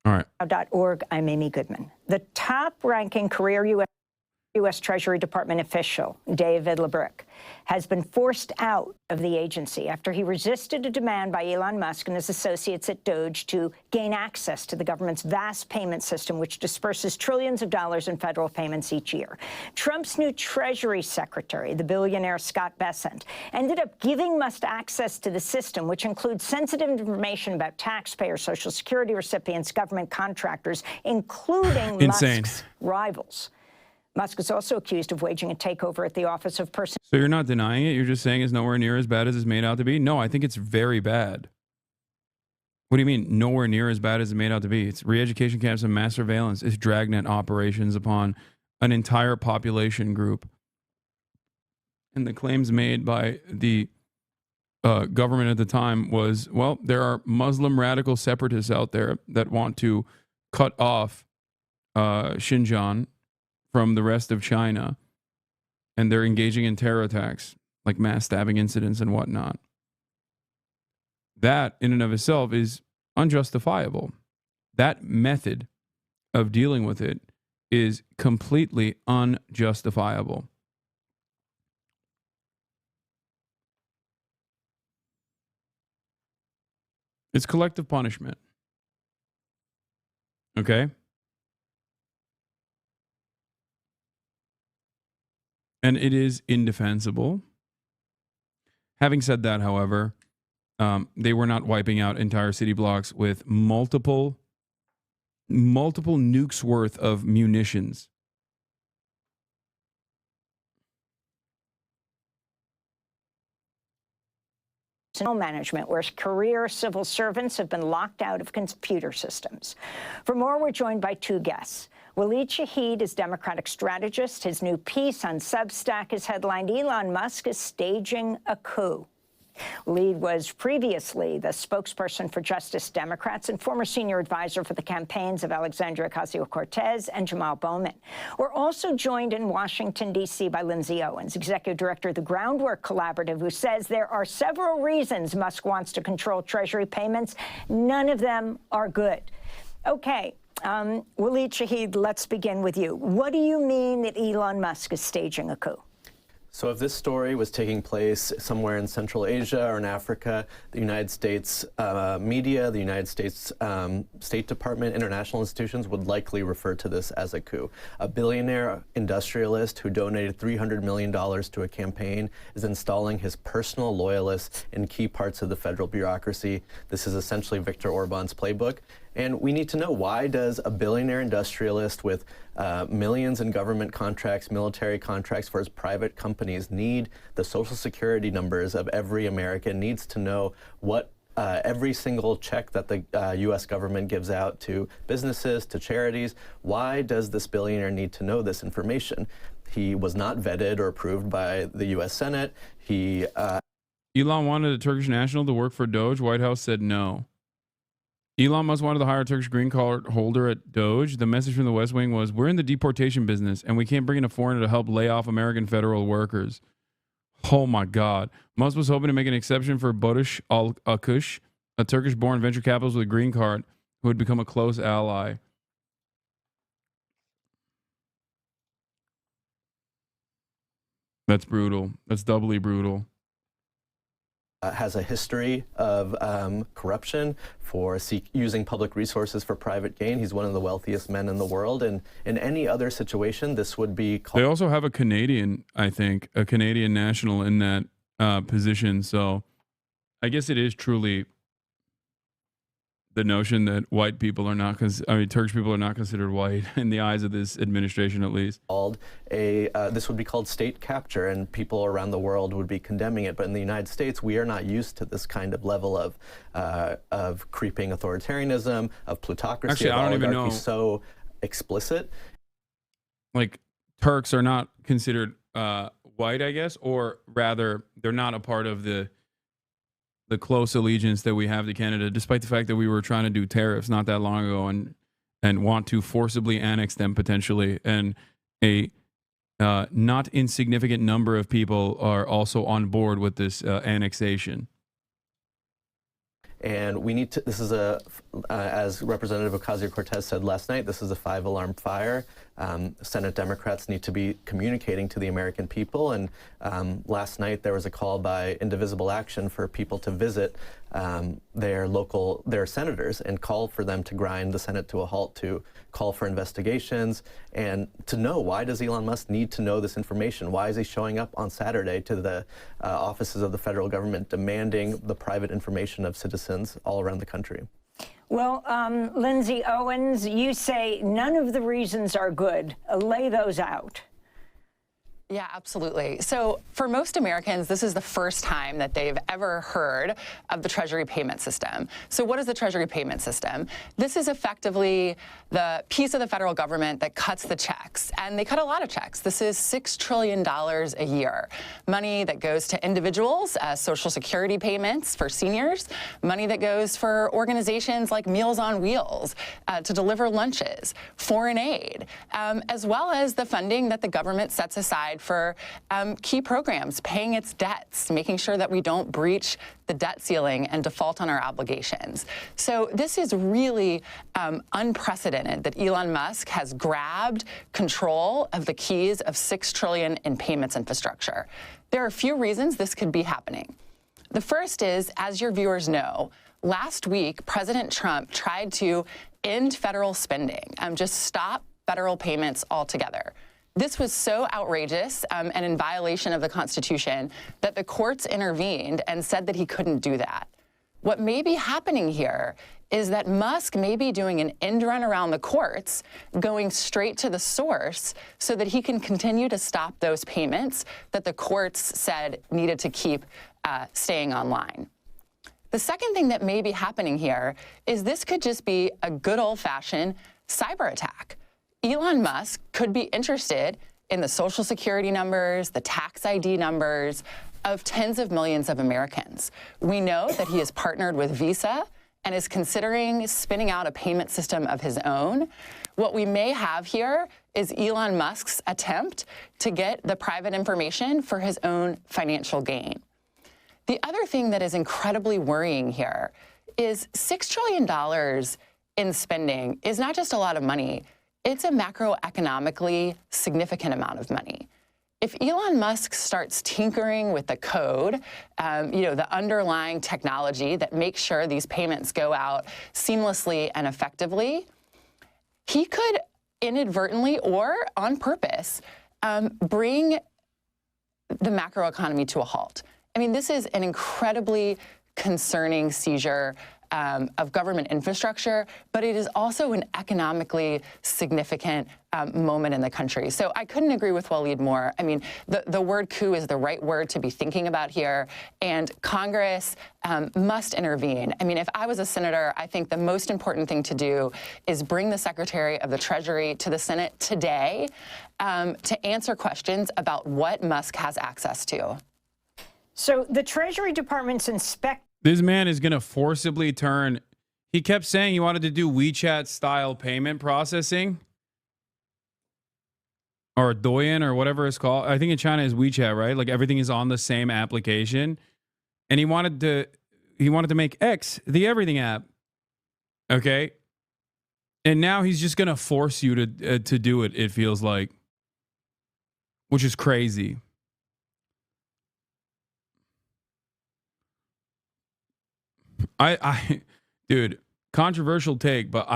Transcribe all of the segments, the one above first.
All right. .org. I'm Amy Goodman. The top-ranking career U.S. Treasury Department official, David LeBruck, has been forced out of the agency after he resisted a demand by Elon Musk and his associates at Doge to gain access to the government's vast payment system, which disperses trillions of dollars in federal payments each year. Trump's new Treasury Secretary, the billionaire Scott Bessent, ended up giving Musk access to the system, which includes sensitive information about taxpayers, Social Security recipients, government contractors, including Musk's rivals. Musk is also accused of waging a takeover at the Office of Person. So you're not denying it? You're just saying it's nowhere near as bad as it's made out to be? No, I think it's very bad. What do you mean nowhere near as bad as it's made out to be? It's re-education camps and mass surveillance. It's dragnet operations upon an entire population group. And the claims made by the government at the time was, well, there are Muslim radical separatists out there that want to cut off Xinjiang from the rest of China, and they're engaging in terror attacks, like mass stabbing incidents and whatnot. That, in and of itself, is unjustifiable. That method of dealing with it is completely unjustifiable. It's collective punishment. Okay? And it is indefensible. Having said that, however, they were not wiping out entire city blocks with multiple nukes worth of munitions. Management, where career civil servants have been locked out of computer systems. For more, we're joined by two guests. Waleed Shahid is Democratic strategist. His new piece on Substack is headlined, "Elon Musk is staging a coup." Waleed was previously the spokesperson for Justice Democrats and former senior advisor for the campaigns of Alexandria Ocasio-Cortez and Jamal Bowman. We're also joined in Washington, D.C. by Lindsay Owens, executive director of the Groundwork Collaborative, who says there are several reasons Musk wants to control Treasury payments. None of them are good. Okay. Waleed Shahid, let's begin with you. What do you mean that Elon Musk is staging a coup? So if this story was taking place somewhere in Central Asia or in Africa, the United States media, the United States State Department, international institutions would likely refer to this as a coup. A billionaire industrialist who donated $300 million to a campaign is installing his personal loyalists in key parts of the federal bureaucracy. This is essentially Viktor Orban's playbook. And we need to know, why does a billionaire industrialist with millions in government contracts, military contracts for his private companies need the social security numbers of every American, needs to know what every single check that the U.S. government gives out to businesses, to charities? Why does this billionaire need to know this information? He was not vetted or approved by the U.S. Senate. Elon wanted a Turkish national to work for Doge. White House said no. Elon Musk wanted to hire a Turkish green card holder at Doge. The message from the West Wing was, we're in the deportation business, and we can't bring in a foreigner to help lay off American federal workers. Oh, my God. Musk was hoping to make an exception for Barış Alkuş, a Turkish-born venture capitalist with a green card who had become a close ally. That's brutal. That's doubly brutal. Has a history of corruption, for using public resources for private gain. He's one of the wealthiest men in the world, and in any other situation, this would be called. They also have a Canadian, I think, a Canadian national in that position. So I guess it is truly the notion that white people are not, Turkish people are not considered white in the eyes of this administration, at least. This would be called state capture, and people around the world would be condemning it. But in the United States, we are not used to this kind of level of creeping authoritarianism, of plutocracy, Actually, of I don't even know. So explicit. Like, Turks are not considered white, I guess, or rather, they're not a part of the close allegiance that we have to Canada, despite the fact that we were trying to do tariffs not that long ago and want to forcibly annex them potentially. And a not insignificant number of people are also on board with this annexation. And we need to, this is as Representative Ocasio-Cortez said last night, this is a 5-alarm fire. Senate Democrats need to be communicating to the American people. And last night there was a call by Indivisible Action for people to visit their senators and call for them to grind the Senate to a halt, to call for investigations, and to know, why does Elon Musk need to know this information? Why is he showing up on Saturday to the offices of the federal government demanding the private information of citizens all around the country? Well, Lindsay Owens, you say none of the reasons are good. Lay those out. Yeah, absolutely. So for most Americans, this is the first time that they've ever heard of the Treasury payment system. So what is the Treasury payment system? This is effectively the piece of the federal government that cuts the checks. And they cut a lot of checks. This is $6 trillion a year. Money that goes to individuals as Social Security payments for seniors, money that goes for organizations like Meals on Wheels to deliver lunches, foreign aid, as well as the funding that the government sets aside for key programs, paying its debts, making sure that we don't breach the debt ceiling and default on our obligations. So this is really unprecedented that Elon Musk has grabbed control of the keys of $6 trillion in payments infrastructure. There are a few reasons this could be happening. The first is, as your viewers know, last week, President Trump tried to end federal spending, just stop federal payments altogether. This was so outrageous and in violation of the Constitution that the courts intervened and said that he couldn't do that. What may be happening here is that Musk may be doing an end run around the courts, going straight to the source so that he can continue to stop those payments that the courts said needed to keep staying online. The second thing that may be happening here is this could just be a good old-fashioned cyber attack. Elon Musk could be interested in the Social Security numbers, the tax ID numbers of tens of millions of Americans. We know that he has partnered with Visa and is considering spinning out a payment system of his own. What we may have here is Elon Musk's attempt to get the private information for his own financial gain. The other thing that is incredibly worrying here is $6 trillion in spending is not just a lot of money. It's a macroeconomically significant amount of money. If Elon Musk starts tinkering with the code, the underlying technology that makes sure these payments go out seamlessly and effectively, he could inadvertently or on purpose bring the macroeconomy to a halt. I mean, this is an incredibly concerning seizure of government infrastructure, but it is also an economically significant moment in the country. So I couldn't agree with Waleed more. I mean, the word coup is the right word to be thinking about here, and Congress must intervene. I mean, if I was a senator, I think the most important thing to do is bring the Secretary of the Treasury to the Senate today to answer questions about what Musk has access to. So the Treasury Department's This man is going to forcibly turn. He kept saying he wanted to do WeChat-style payment processing. Or Douyin or whatever it's called. I think in China is WeChat, right? Like everything is on the same application. And he wanted to make X the everything app. Okay? And now he's just going to force you to do it, it feels like. Which is crazy. Dude, controversial take, but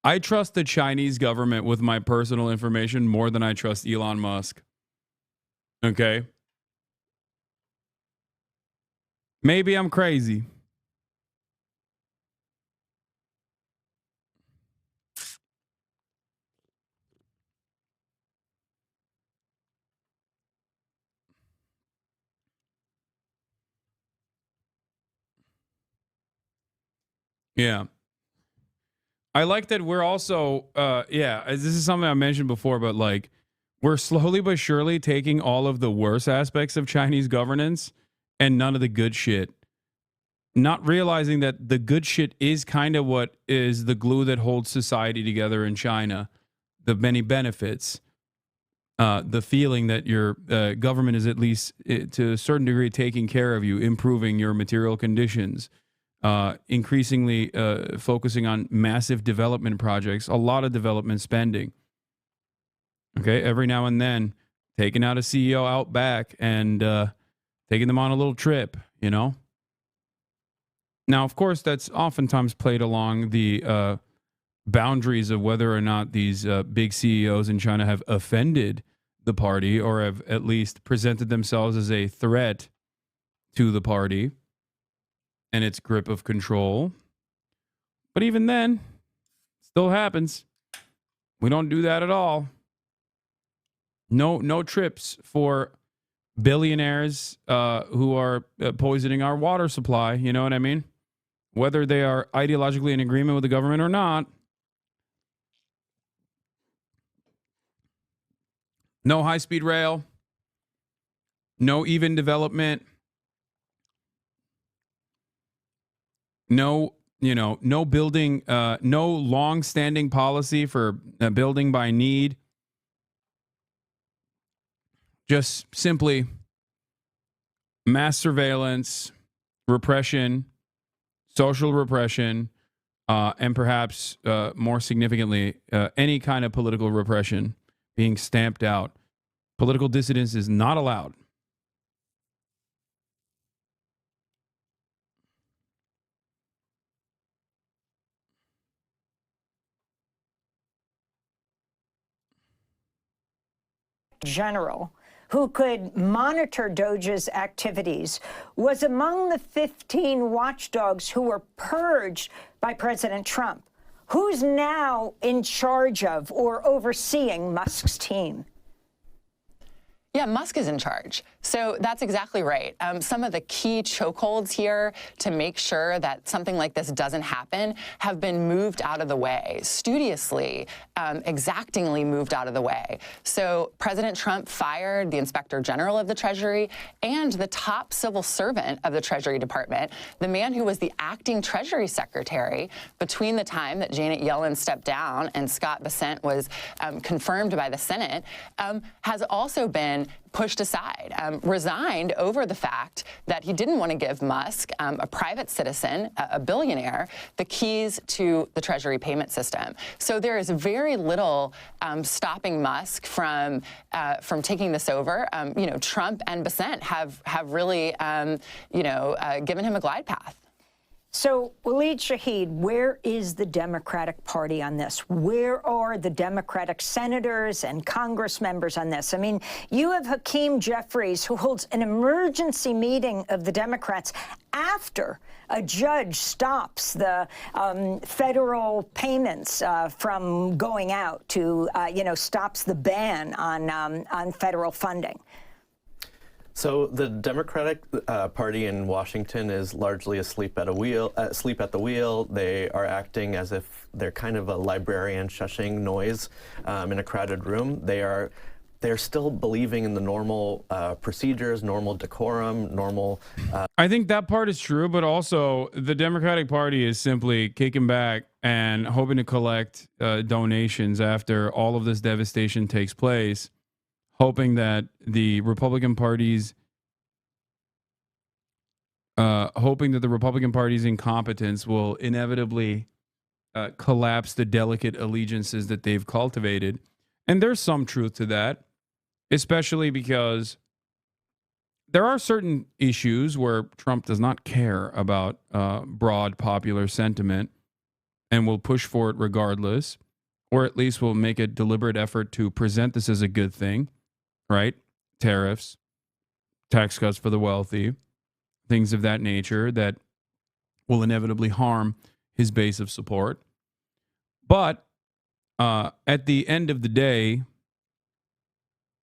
I trust the Chinese government with my personal information more than I trust Elon Musk. Okay? Maybe I'm crazy. Yeah. I like that we're also, this is something I mentioned before, but like we're slowly but surely taking all of the worst aspects of Chinese governance and none of the good shit. Not realizing that the good shit is kind of what is the glue that holds society together in China. The many benefits, the feeling that your government is at least to a certain degree taking care of you, improving your material conditions. increasingly focusing on massive development projects, a lot of development spending. Okay, every now and then, taking out a CEO out back and taking them on a little trip, you know? Now, of course, that's oftentimes played along the boundaries of whether or not these big CEOs in China have offended the party or have at least presented themselves as a threat to the party and its grip of control. But even then, still happens. We don't do that at all. No trips for billionaires who are poisoning our water supply. You know what I mean? Whether they are ideologically in agreement with the government or not. No high-speed rail. No even development. No, no building, no long-standing policy for building by need. Just simply mass surveillance, repression, social repression, and perhaps more significantly, any kind of political repression being stamped out. Political dissidence is not allowed. General who could monitor Doge's activities was among the 15 watchdogs who were purged by President Trump. Who's now in charge of or overseeing Musk's team? Yeah, Musk is in charge. So that's exactly right. Some of the key chokeholds here to make sure that something like this doesn't happen have been moved out of the way, studiously, exactingly moved out of the way. So President Trump fired the Inspector General of the Treasury and the top civil servant of the Treasury Department, the man who was the acting Treasury Secretary between the time that Janet Yellen stepped down and Scott Bessent was confirmed by the Senate, has also been pushed aside, resigned over the fact that he didn't want to give Musk, a private citizen, a billionaire, the keys to the Treasury payment system. So there is very little stopping Musk from taking this over. Trump and Bessent have really, given him a glide path. So, Waleed Shahid, where is the Democratic Party on this? Where are the Democratic senators and Congress members on this? I mean, you have Hakeem Jeffries, who holds an emergency meeting of the Democrats after a judge stops the federal payments from going out to, stops the ban on federal funding. So the Democratic Party in Washington is largely asleep at the wheel. They are acting as if they're kind of a librarian shushing noise in a crowded room. They're still believing in the normal procedures, normal decorum, normal. I think that part is true, but also the Democratic Party is simply kicking back and hoping to collect donations after all of this devastation takes place, hoping that the Republican Party's incompetence will inevitably collapse the delicate allegiances that they've cultivated. And there's some truth to that, especially because there are certain issues where Trump does not care about broad popular sentiment and will push for it regardless, or at least will make a deliberate effort to present this as a good thing. Right? Tariffs, tax cuts for the wealthy, things of that nature that will inevitably harm his base of support. But at the end of the day,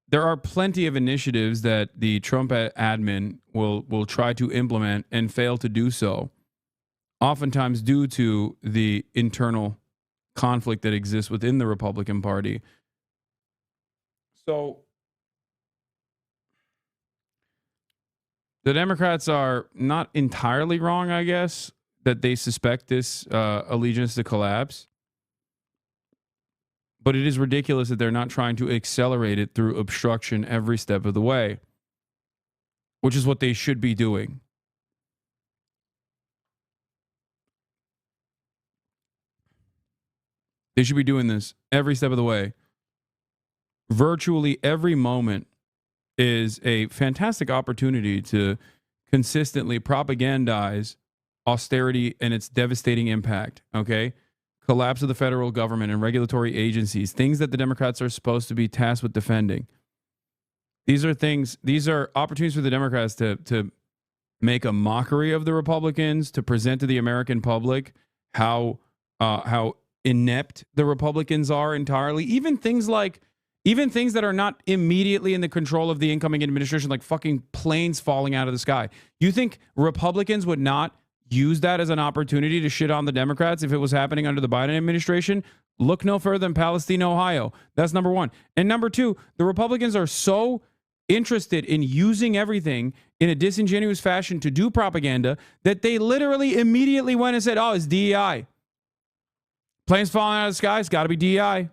there are plenty of initiatives that the Trump admin will try to implement and fail to do so, oftentimes due to the internal conflict that exists within the Republican Party. So the Democrats are not entirely wrong, I guess, that they suspect this allegiance to collapse. But it is ridiculous that they're not trying to accelerate it through obstruction every step of the way, which is what they should be doing. They should be doing this every step of the way. Virtually every moment is a fantastic opportunity to consistently propagandize austerity and its devastating impact, okay? Collapse of the federal government and regulatory agencies, things that the Democrats are supposed to be tasked with defending. These are opportunities for the Democrats to make a mockery of the Republicans, to present to the American public how inept the Republicans are entirely. Even things that are not immediately in the control of the incoming administration, like fucking planes falling out of the sky. You think Republicans would not use that as an opportunity to shit on the Democrats if it was happening under the Biden administration? Look no further than Palestine, Ohio. That's number one. And number two, the Republicans are so interested in using everything in a disingenuous fashion to do propaganda that they literally immediately went and said, oh, it's DEI. Planes falling out of the sky, it's got to be DEI.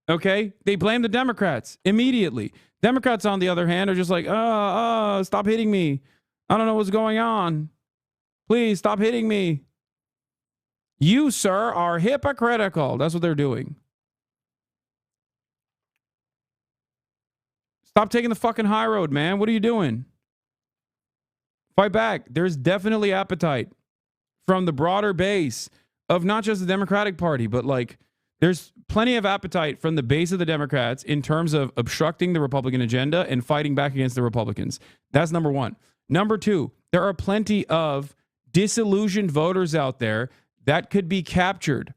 Okay? They blame the Democrats immediately. Democrats, on the other hand, are just like, stop hitting me. I don't know what's going on. Please stop hitting me. You, sir, are hypocritical. That's what they're doing. Stop taking the fucking high road, man. What are you doing? Fight back. There's definitely appetite from the broader base of not just the Democratic Party, but like there's plenty of appetite from the base of the Democrats in terms of obstructing the Republican agenda and fighting back against the Republicans. That's number one. Number two, there are plenty of disillusioned voters out there that could be captured,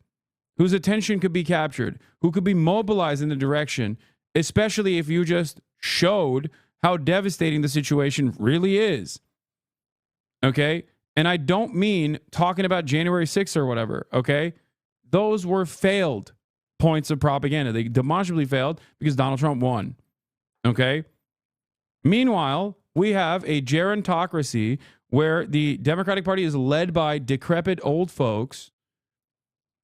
whose attention could be captured, who could be mobilized in the direction, especially if you just showed how devastating the situation really is. Okay? And I don't mean talking about January 6th or whatever, okay? Those were failed points of propaganda. They demonstrably failed because Donald Trump won, okay? Meanwhile, we have a gerontocracy where the Democratic Party is led by decrepit old folks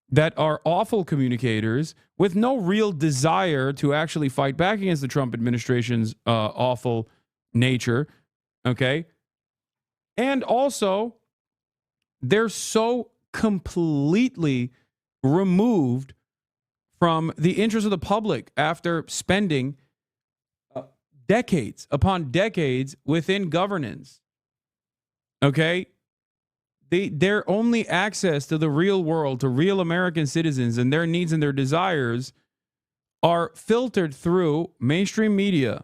that are awful communicators with no real desire to actually fight back against the Trump administration's awful nature, okay? And also, they're so completely removed from the interest of the public after spending decades upon decades within governance. Okay? Their only access to the real world, to real American citizens and their needs and their desires are filtered through mainstream media.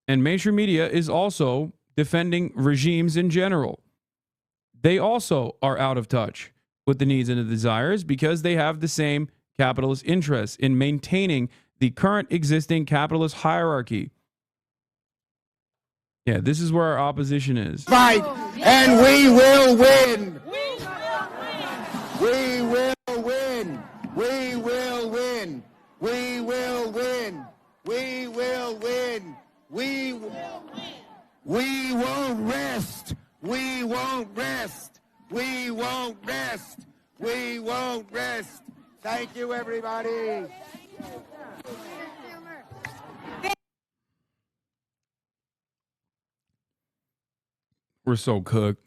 And mainstream media is also defending regimes in general. They also are out of touch with the needs and the desires because they have the same capitalist interests in maintaining the current existing capitalist hierarchy. Yeah, this is where our opposition is. Fight, and we will win. We will win. We will win. We will win. We will win. We won't rest. We won't rest. We won't rest. We won't rest. Thank you, everybody. We're so cooked.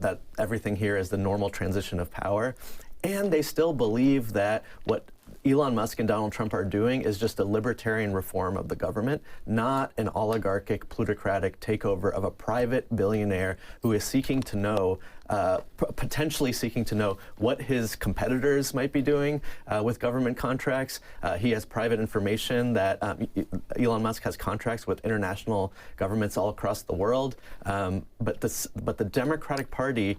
That everything here is the normal transition of power. And they still believe that what Elon Musk and Donald Trump are doing is just a libertarian reform of the government, not an oligarchic, plutocratic takeover of a private billionaire who is seeking to know, potentially seeking to know what his competitors might be doing with government contracts. He has private information that Elon Musk has contracts with international governments all across the world. But the Democratic Party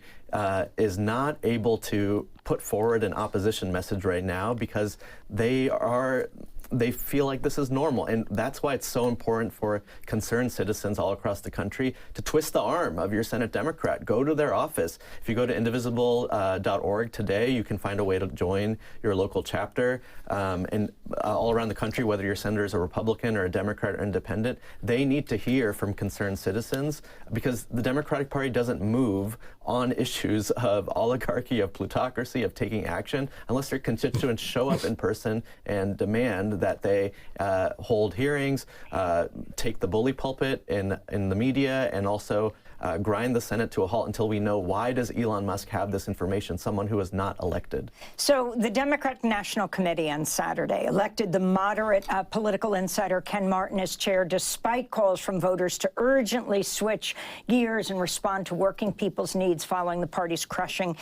is not able to put forward an opposition message right now because they are they feel like this is normal. And that's why it's so important for concerned citizens all across the country to twist the arm of your Senate Democrat. Go to their office. If you go to indivisible.org today, you can find a way to join your local chapter. And all around the country, whether your senator is a Republican or a Democrat or independent, they need to hear from concerned citizens, because the Democratic Party doesn't move on issues of oligarchy, of plutocracy, of taking action, unless their constituents show up in person and demand that they hold hearings, take the bully pulpit in the media, and also grind the Senate to a halt until we know, why does Elon Musk have this information, someone who is not elected? So the Democratic National Committee on Saturday elected the moderate political insider Ken Martin as chair, despite calls from voters to urgently switch gears and respond to working people's needs following the party's crushing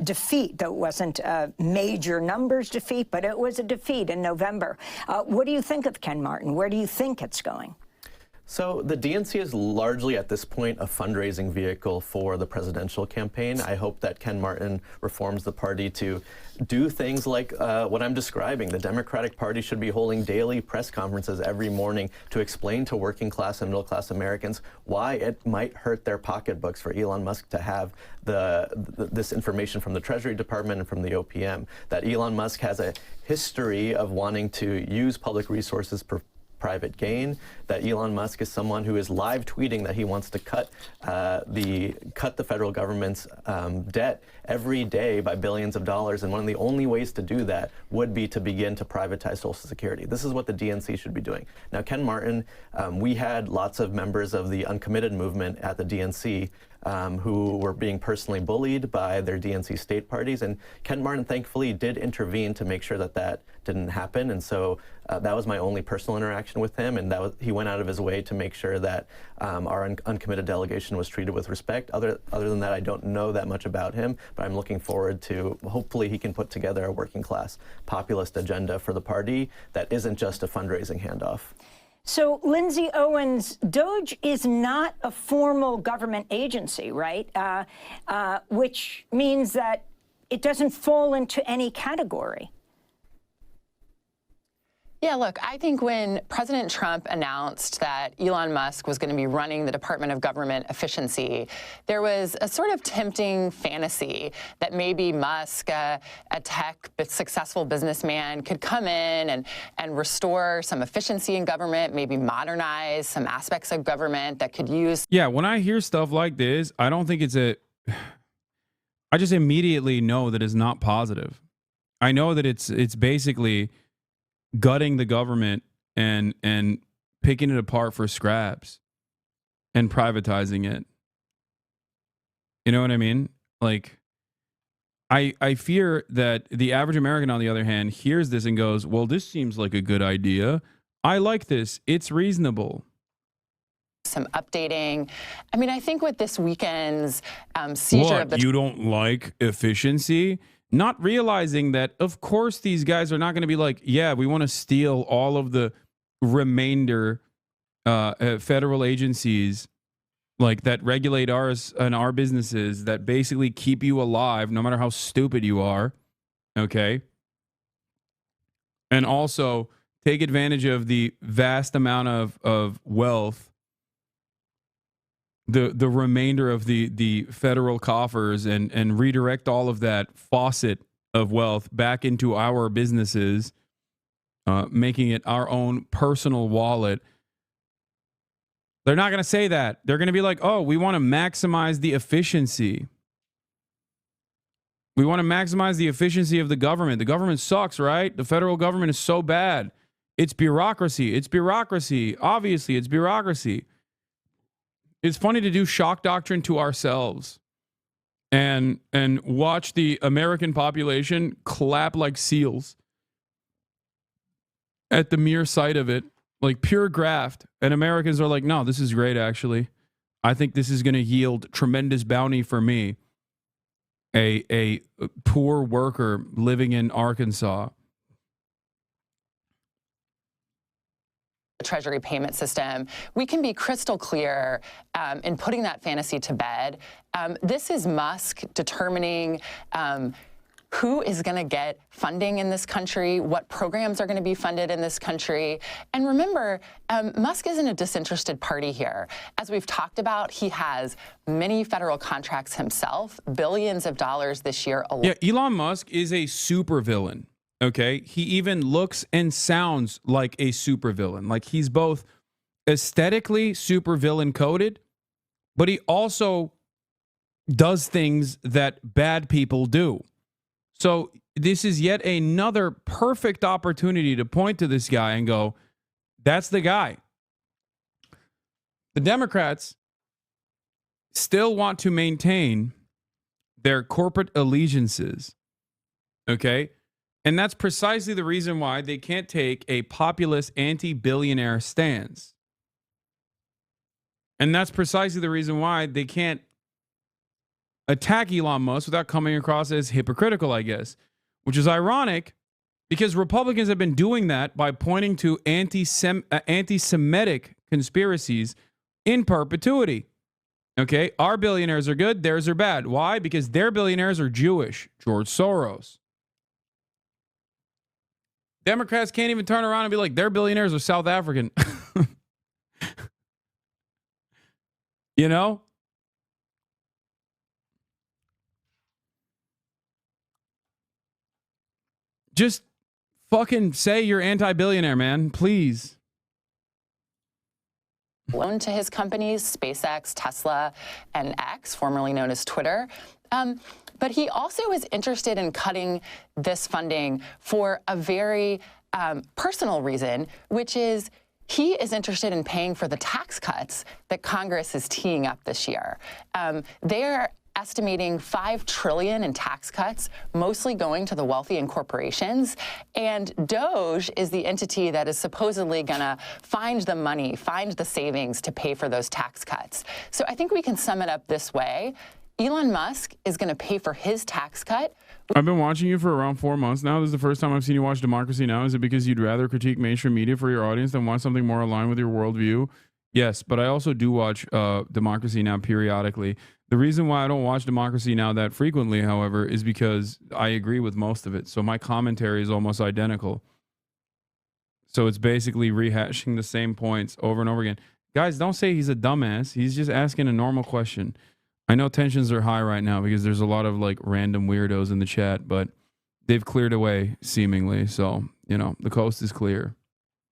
defeat, though it wasn't a major numbers defeat, but it was a defeat in November. What do you think of Ken Martin? Where do you think it's going? So the DNC is largely at this point a fundraising vehicle for the presidential campaign. I hope that Ken Martin reforms the party to do things like what I'm describing. The Democratic Party should be holding daily press conferences every morning to explain to working class and middle class Americans why it might hurt their pocketbooks for Elon Musk to have this information from the Treasury Department and from the OPM. That Elon Musk has a history of wanting to use public resources for private gain, that Elon Musk is someone who is live tweeting that he wants to cut the federal government's debt every day by billions of dollars, and one of the only ways to do that would be to begin to privatize Social Security. This is what the DNC should be doing. Now, Ken Martin, we had lots of members of the uncommitted movement at the DNC who were being personally bullied by their DNC state parties, and Ken Martin thankfully did intervene to make sure that that didn't happen. And so that was my only personal interaction with him, and he went out of his way to make sure that our uncommitted delegation was treated with respect. Other than that, I don't know that much about him, but I'm looking forward to, hopefully he can put together a working class populist agenda for the party that isn't just a fundraising handoff. So, Lindsay Owens, DOGE is not a formal government agency, right? Which means that it doesn't fall into any category. Yeah, look, I think when President Trump announced that Elon Musk was going to be running the Department of Government Efficiency, there was a sort of tempting fantasy that maybe Musk, a tech but successful businessman, could come in and restore some efficiency in government, maybe modernize some aspects of government that could use. Yeah, when I hear stuff like this, I don't think I just immediately know that it's not positive. I know that it's basically gutting the government and picking it apart for scraps and privatizing it. You know what I mean? Like, I fear that the average American, on the other hand, hears this and goes, well, this seems like a good idea. I like this. It's reasonable. Some updating. I mean, I think with this weekend's seizure of the... You don't like efficiency? Not realizing that, of course, these guys are not going to be like, yeah, we want to steal all of the remainder federal agencies like that regulate ours and our businesses, that basically keep you alive no matter how stupid you are. Okay. And also take advantage of the vast amount of wealth, the remainder of the federal coffers, and redirect all of that faucet of wealth back into our businesses, making it our own personal wallet. They're not going to say that. They're going to be like, oh, we want to maximize the efficiency. We want to maximize the efficiency of the government. The government sucks, right? The federal government is so bad. It's bureaucracy. It's bureaucracy. Obviously, it's bureaucracy. It's funny to do shock doctrine to ourselves and watch the American population clap like seals at the mere sight of it, like pure graft. And Americans are like, no, this is great, actually. I think this is going to yield tremendous bounty for me, a poor worker living in Arkansas. The Treasury payment system, we can be crystal clear in putting that fantasy to bed. This is Musk determining who is going to get funding in this country, what programs are going to be funded in this country. And remember, Musk isn't a disinterested party here. As we've talked about, he has many federal contracts himself, billions of dollars this year alone. Yeah, Elon Musk is a supervillain, okay? He even looks and sounds like a supervillain. Like, he's both aesthetically supervillain coded, but he also does things that bad people do. So this is yet another perfect opportunity to point to this guy and go, that's the guy. The Democrats still want to maintain their corporate allegiances, okay? And that's precisely the reason why they can't take a populist anti-billionaire stance. And that's precisely the reason why they can't attack Elon Musk without coming across as hypocritical, I guess, which is ironic because Republicans have been doing that by pointing to anti-Semitic conspiracies in perpetuity. Okay, our billionaires are good, theirs are bad. Why? Because their billionaires are Jewish. George Soros. Democrats can't even turn around and be like, their billionaires are South African. You know? Just fucking say you're anti-billionaire, man. Please. Loan to his companies, SpaceX, Tesla, and X, formerly known as Twitter. But he also is interested in cutting this funding for a very personal reason, which is he is interested in paying for the tax cuts that Congress is teeing up this year. They're estimating $5 trillion in tax cuts, mostly going to the wealthy and corporations. And Doge is the entity that is supposedly going to find the money, find the savings to pay for those tax cuts. So I think we can sum it up this way. Elon Musk is going to pay for his tax cut. I've been watching you for around 4 months now. This is the first time I've seen you watch Democracy Now! Is it because you'd rather critique mainstream media for your audience than want something more aligned with your worldview? Yes, but I also do watch Democracy Now! Periodically. The reason why I don't watch Democracy Now! That frequently, however, is because I agree with most of it. So my commentary is almost identical. So it's basically rehashing the same points over and over again. Guys, don't say he's a dumbass. He's just asking a normal question. I know tensions are high right now because there's a lot of like random weirdos in the chat, but they've cleared away seemingly. So, you know, the coast is clear.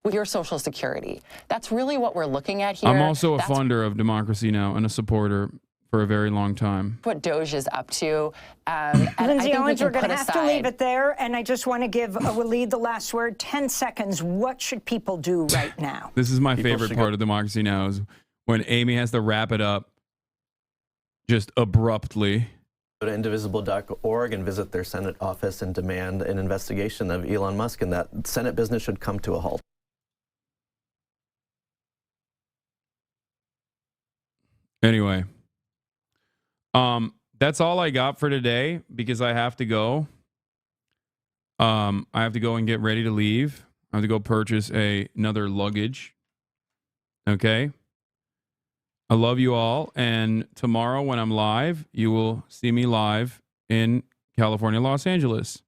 With your Social Security. That's really what we're looking at here. I'm also a funder of Democracy Now! And a supporter for a very long time. What Doge is up to. Lindsay Owens, we're going to have to leave it there. And I just want to give Waleed the last word. 10 seconds. What should people do right now? This is my favorite part of Democracy Now! Is when Amy has to wrap it up just abruptly. Go to indivisible.org and visit their Senate office and demand an investigation of Elon Musk, and that Senate business should come to a halt. Anyway, that's all I got for today because I have to go. I have to go and get ready to leave. I have to go purchase another luggage. Okay. I love you all. And tomorrow when I'm live, you will see me live in California, Los Angeles.